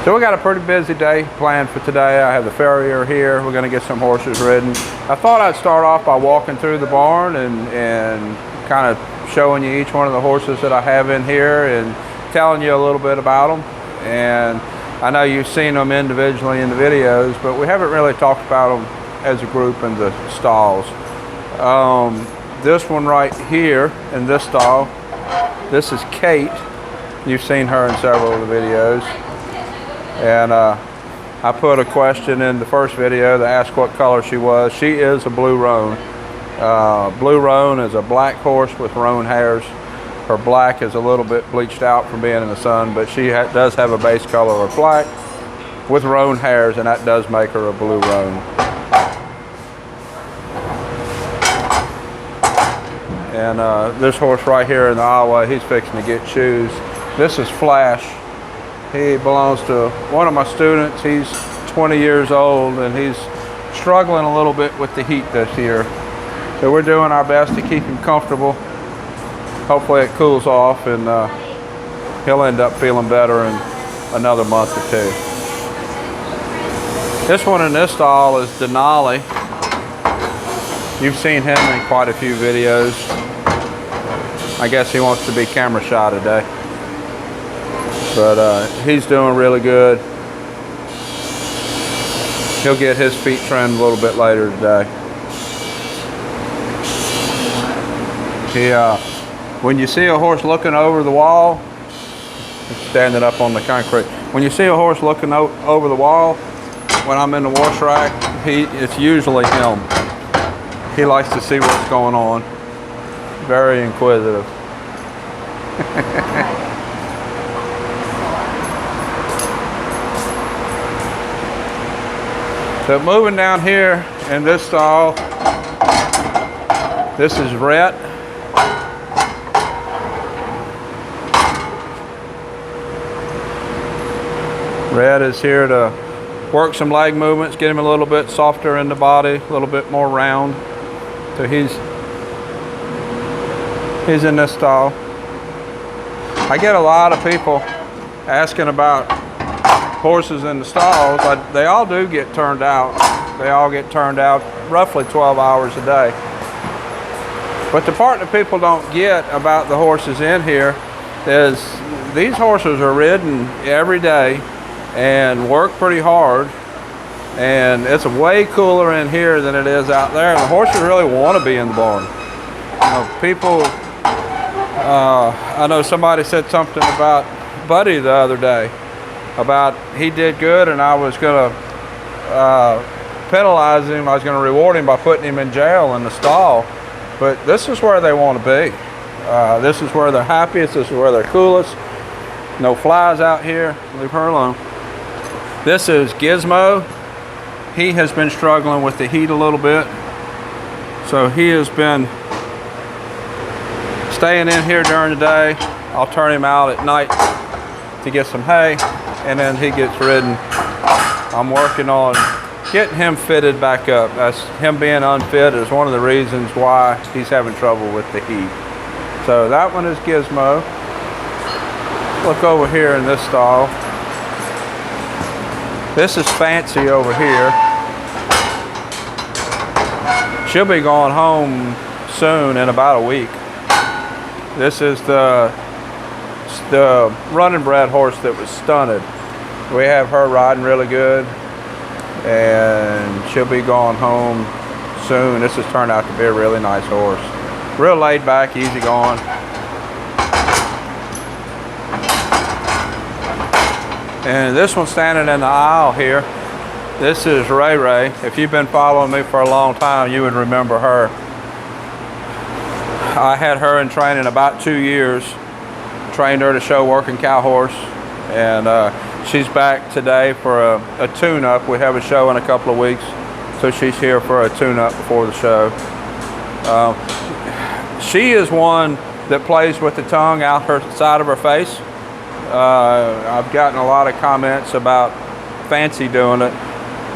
So we got a pretty busy day planned for today. I have the farrier here. We're going to get some horses ridden. I thought I'd start off by walking through the barn and kind of showing you each one of the horses that I have in here and telling you a little bit about them. And I know you've seen them individually in the videos, but we haven't really talked about them as a group in the stalls. This one right here in this stall, this is Kate. You've seen her in several of the videos. And I put a question in the first video to ask what color she was. She is a blue roan. Blue roan is a black horse with roan hairs. Her black is a little bit bleached out from being in the sun, but she does have a base color of black with roan hairs, and that does make her a blue roan. And this horse right here in the Iowa, he's fixing to get shoes. This is Flash. He belongs to one of my students. He's 20 years old and he's struggling a little bit with the heat this year. So we're doing our best to keep him comfortable. Hopefully it cools off and he'll end up feeling better in another month or two. This one in this stall is Denali. You've seen him in quite a few videos. I guess he wants to be camera shy today. But he's doing really good. He'll get his feet trimmed a little bit later today. When you see a horse looking over the wall, standing up on the concrete. When you see a horse looking over the wall, when I'm in the wash rack, it's usually him. He likes to see what's going on. Very inquisitive. So moving down here in this stall, this is Rhett. Rhett is here to work some leg movements, get him a little bit softer in the body, a little bit more round. So he's in this stall. I get a lot of people asking about horses in the stalls. They all do get turned out. They all get turned out roughly 12 hours a day. But the part that people don't get about the horses in here is these horses are ridden every day and work pretty hard. And it's way cooler in here than it is out there. And the horses really want to be in the barn. You know, people, I know somebody said something about Buddy the other day, about he did good and I was going to penalize him, I was going to reward him by putting him in jail in the stall. But this is where they want to be. This is where they're happiest, this is where they're coolest. No flies out here, leave her alone. This is Gizmo. He has been struggling with the heat a little bit. So he has been staying in here during the day. I'll turn him out at night to get some hay, and then he gets ridden. I'm working on getting him fitted back up. That's him being unfit is one of the reasons why he's having trouble with the heat. So that one is Gizmo. Look over here in this stall. This is Fancy over here. She'll be going home soon in about a week. This is the running bred horse that was stunted. We have her riding really good and she'll be going home soon. This has turned out to be a really nice horse. Real laid back, easy going. And this one standing in the aisle here, this is Ray Ray. If you've been following me for a long time, you would remember her. I had her in training about 2 years. Trained her to show working cow horse, and she's back today for a tune-up. We have a show in a couple of weeks, so she's here for a tune-up before the show. She is one that plays with the tongue out her side of her face. I've gotten a lot of comments about Fancy doing it.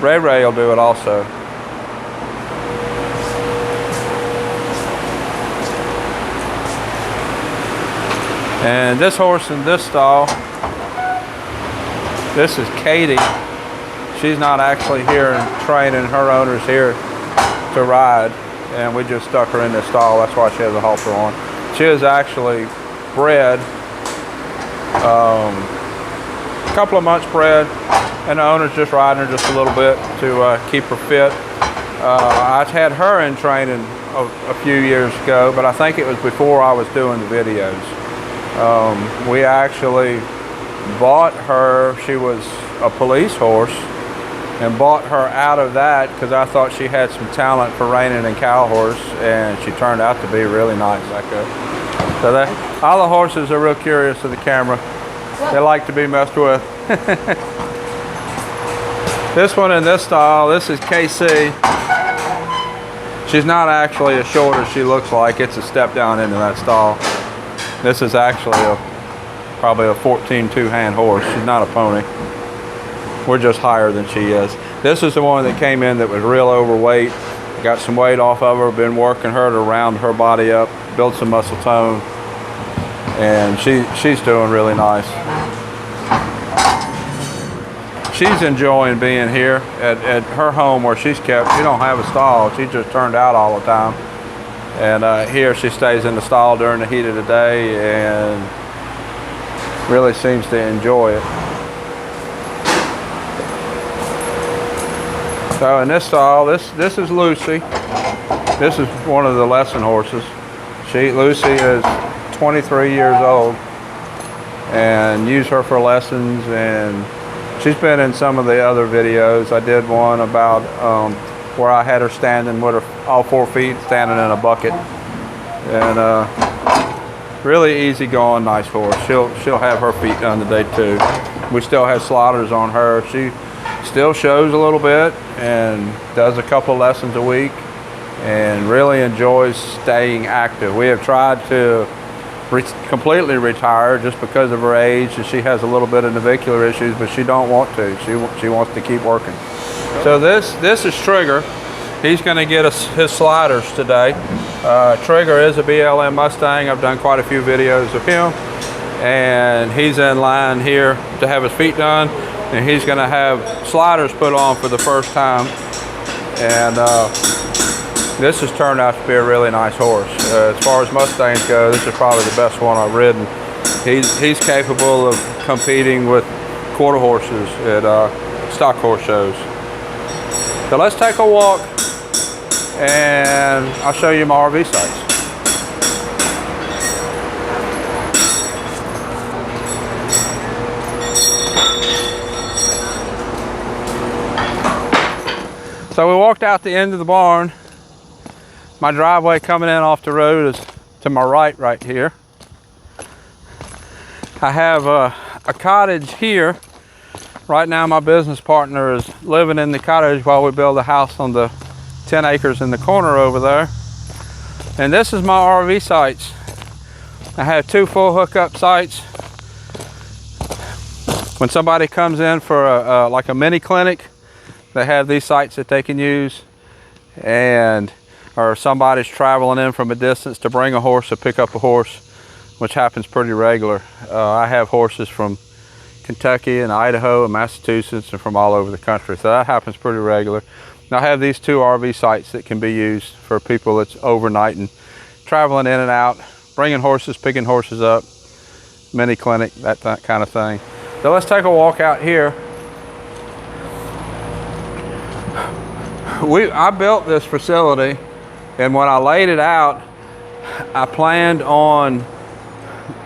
Ray Ray will do it also. And this horse in this stall This is Katie. She's not actually here and training. Her owner's here to ride, and we just stuck her in this stall. That's why she has a halter on. She is actually bred, a couple of months bred, and the owner's just riding her just a little bit to keep her fit. I had her in training a few years ago, but I think it was before I was doing the videos. We actually bought her. She was a police horse, and bought her out of that because I thought she had some talent for reining and cow horse, and she turned out to be really nice. So that, all the horses are real curious of the camera. They like to be messed with. This one in this stall, this is KC. She's not actually as short as she looks like. It's a step down into that stall. This is actually probably a 14 two-hand horse. She's not a pony. We're just higher than she is. This is the one that came in that was real overweight. Got some weight off of her, been working her to round her body up, build some muscle tone, and she's doing really nice. She's enjoying being here at her home where she's kept. She don't have a stall. She's just turned out all the time. And here she stays in the stall during the heat of the day and really seems to enjoy it. So in this stall, this is Lucy. This is one of the lesson horses. Lucy is 23 years old, and use her for lessons, and she's been in some of the other videos. I did one about where I had her standing with her all 4 feet, standing in a bucket. And really easy going, nice horse. She'll have her feet done today too. We still have sliders on her. She still shows a little bit and does a couple lessons a week and really enjoys staying active. We have tried to completely retire just because of her age, and she has a little bit of navicular issues, but she don't want to. She wants to keep working. So this is Trigger. He's going to get us his sliders today. Trigger is a BLM Mustang. I've done quite a few videos of him, and he's in line here to have his feet done, and he's going to have sliders put on for the first time. And this has turned out to be a really nice horse. As far as Mustangs go, this is probably the best one I've ridden. He's capable of competing with quarter horses at stock horse shows. So let's take a walk and I'll show you my RV sites. So we walked out the end of the barn. My driveway coming in off the road is to my right here. I have a cottage here. Right now my business partner is living in the cottage while we build a house on the 10 acres in the corner over there. And this is my RV sites. I have 2 full hookup sites. When somebody comes in for like a mini clinic, they have these sites that they can use. Or somebody's traveling in from a distance to bring a horse or pick up a horse, which happens pretty regular. I have horses from Kentucky and Idaho and Massachusetts and from all over the country, so that happens pretty regular. Now I have these 2 RV sites that can be used for people that's overnighting, traveling in and out, bringing horses, picking horses up, mini clinic, that kind of thing. So let's take a walk out here. I built this facility, and when I laid it out, I planned on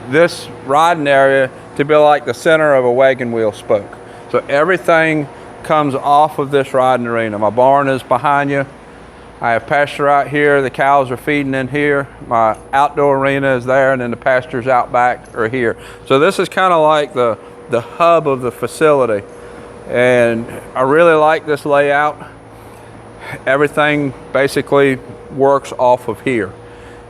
this riding area to be like the center of a wagon wheel spoke. So everything comes off of this riding arena. My barn is behind you. I have pasture out here. The cows are feeding in here. My outdoor arena is there, and then the pastures out back are here. So this is kind of like the hub of the facility. And I really like this layout. Everything basically works off of here.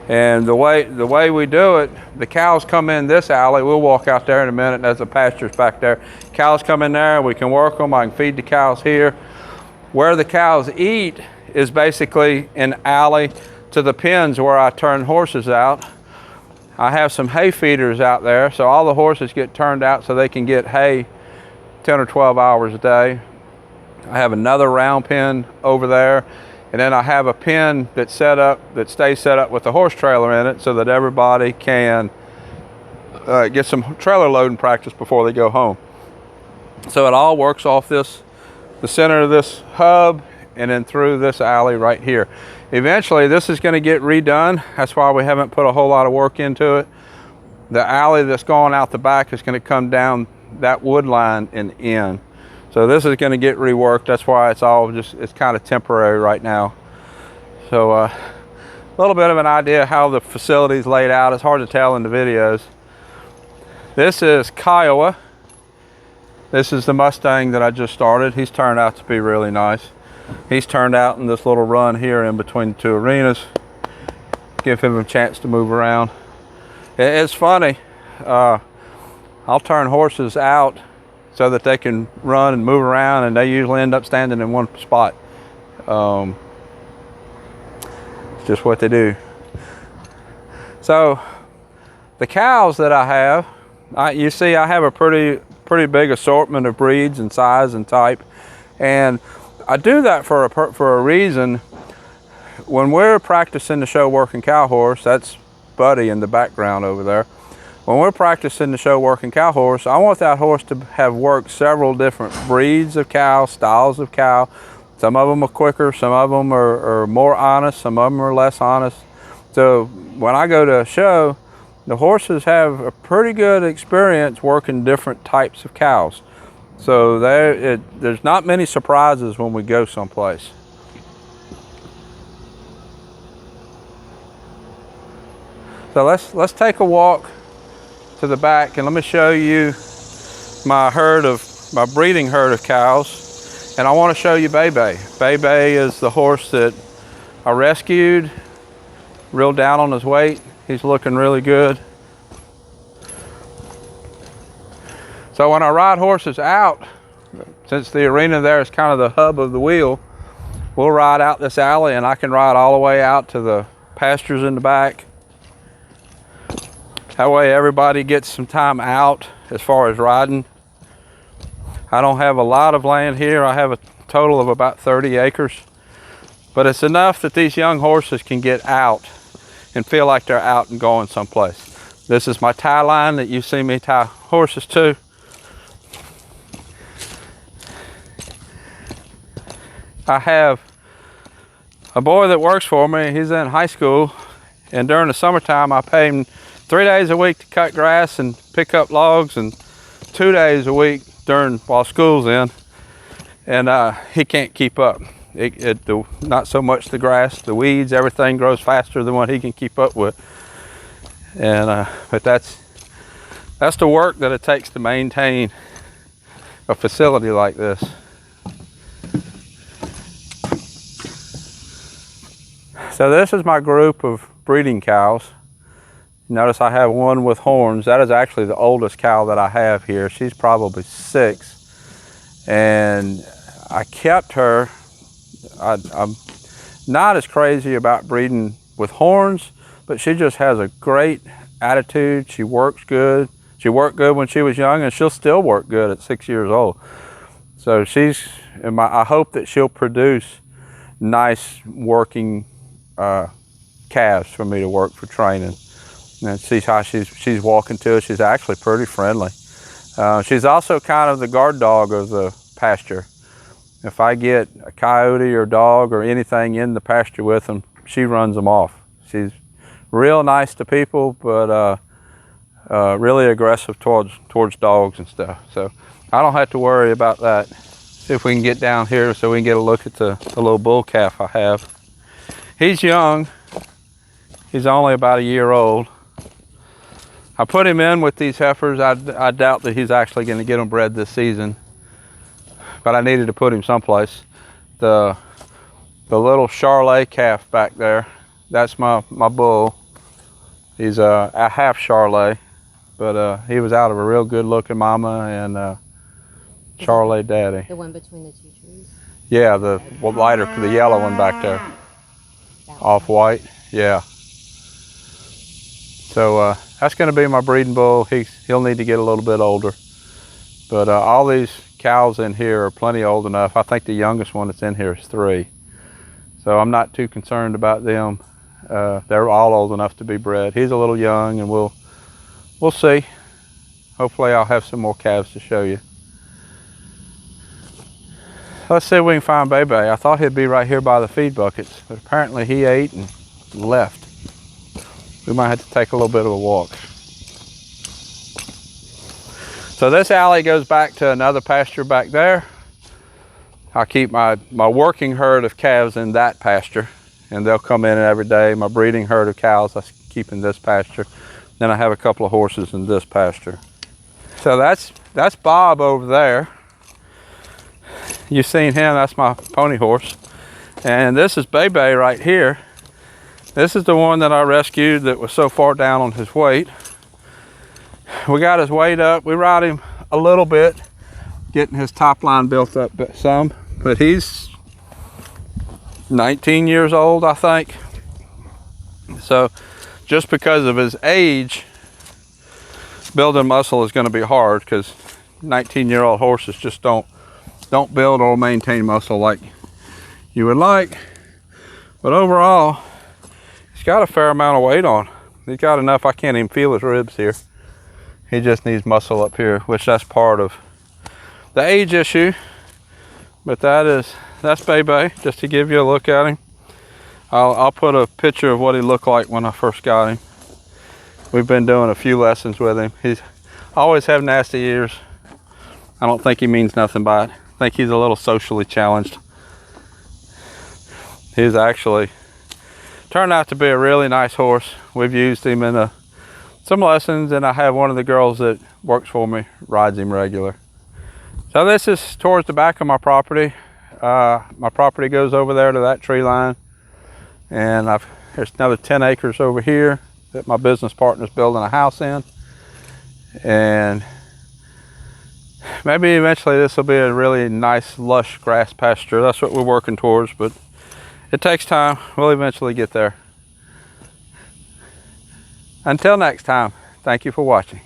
And the way we do it, the cows come in this alley. We'll walk out there in a minute. There's the pastures back there. Cows come in there, we can work them. I can feed the cows here. Where the cows eat is basically an alley to the pens where I turn horses out. I have some hay feeders out there, so all the horses get turned out so they can get hay 10 or 12 hours a day. I have another round pen over there, and then I have a pen that's set up, that stays set up with the horse trailer in it so that everybody can get some trailer loading practice before they go home. So it all works off this, the center of this hub, and then through this alley right here. Eventually this is going to get redone. That's why we haven't put a whole lot of work into it. The alley that's going out the back is going to come down that wood line and in. So this is going to get reworked. That's why it's all just, it's kind of temporary right now. So a little bit of an idea how the facility is laid out. It's hard to tell in the videos. This is Kiowa. This is the Mustang that I just started. He's turned out to be really nice. He's turned out in this little run here in between the two arenas. Give him a chance to move around. It's funny. I'll turn horses out so that they can run and move around, and they usually end up standing in one spot. It's just what they do. So the cows that I have, you see I have a pretty big assortment of breeds and size and type, and I do that for a reason. When we're practicing the show working cow horse, that's Buddy in the background over there. When we're practicing the show working cow horse, I want that horse to have worked several different breeds of cow, styles of cow. Some of them are quicker, some of them are more honest, some of them are less honest. So when I go to a show, the horses have a pretty good experience working different types of cows. So there's not many surprises when we go someplace. So let's take a walk to the back, and let me show you my breeding herd of cows. And I want to show you Bebe. Bebe is the horse that I rescued, real down on his weight. He's looking really good. So when I ride horses out, since the arena there is kind of the hub of the wheel, we'll ride out this alley, and I can ride all the way out to the pastures in the back. That way everybody gets some time out as far as riding. I don't have a lot of land here. I have a total of about 30 acres, but it's enough that these young horses can get out and feel like they're out and going someplace. This is my tie line that you see me tie horses to. I have a boy that works for me. He's in high school, and during the summertime I pay him 3 days a week to cut grass and pick up logs, and 2 days a week while school's in, and he can't keep up. Not so much the grass, the weeds, everything grows faster than what he can keep up with. And but that's the work that it takes to maintain a facility like this. So this is my group of breeding cows. Notice I have one with horns. That is actually the oldest cow that I have here. She's probably 6. And I kept her. I'm not as crazy about breeding with horns, but she just has a great attitude. She works good. She worked good when she was young, and she'll still work good at 6 years old. So I hope that she'll produce nice working calves for me to work for training. And see how she's walking to it. She's actually pretty friendly. She's also kind of the guard dog of the pasture. If I get a coyote or dog or anything in the pasture with them, she runs them off. She's real nice to people, but really aggressive towards dogs and stuff. So I don't have to worry about that. See if we can get down here so we can get a look at the little bull calf I have. He's young. He's only about a year old. I put him in with these heifers. I doubt that he's actually going to get them bred this season, but I needed to put him someplace. The little Charolais calf back there, that's my bull. He's a half Charolais, but he was out of a real good looking mama and Charolais daddy. The one between the two trees? Yeah, the yellow one back there. Off white, yeah. So that's going to be my breeding bull. He'll need to get a little bit older. But all these cows in here are plenty old enough. I think the youngest one that's in here is 3. So I'm not too concerned about them. They're all old enough to be bred. He's a little young, and we'll see. Hopefully I'll have some more calves to show you. Let's see if we can find Bebe. I thought he'd be right here by the feed buckets, but apparently he ate and left. We might have to take a little bit of a walk. So this alley goes back to another pasture back there. I keep my working herd of calves in that pasture, and they'll come in every day. My breeding herd of cows I keep in this pasture. Then I have a couple of horses in this pasture. So that's Bob over there. You've seen him, that's my pony horse. And this is Bebe right here. This is the one that I rescued that was so far down on his weight. We got his weight up. We ride him a little bit, getting his top line built up some, but he's 19 years old, I think. So just because of his age, building muscle is going to be hard, because 19-year-old horses just don't build or maintain muscle like you would like. But overall, he's got a fair amount of weight on. He's got enough, I can't even feel his ribs here. He just needs muscle up here, which that's part of the age issue. But that's Bebe, just to give you a look at him. I'll put a picture of what he looked like when I first got him. We've been doing a few lessons with him. He's always have nasty ears. I don't think he means nothing by it. I think he's a little socially challenged. He's actually turned out to be a really nice horse. We've used him in some lessons, and I have one of the girls that works for me rides him regular. So this is towards the back of my property. My property goes over there to that tree line, and there's another 10 acres over here that my business partner's building a house in. And maybe eventually this will be a really nice lush grass pasture. That's what we're working towards, but it takes time. We'll eventually get there. Until next time, thank you for watching.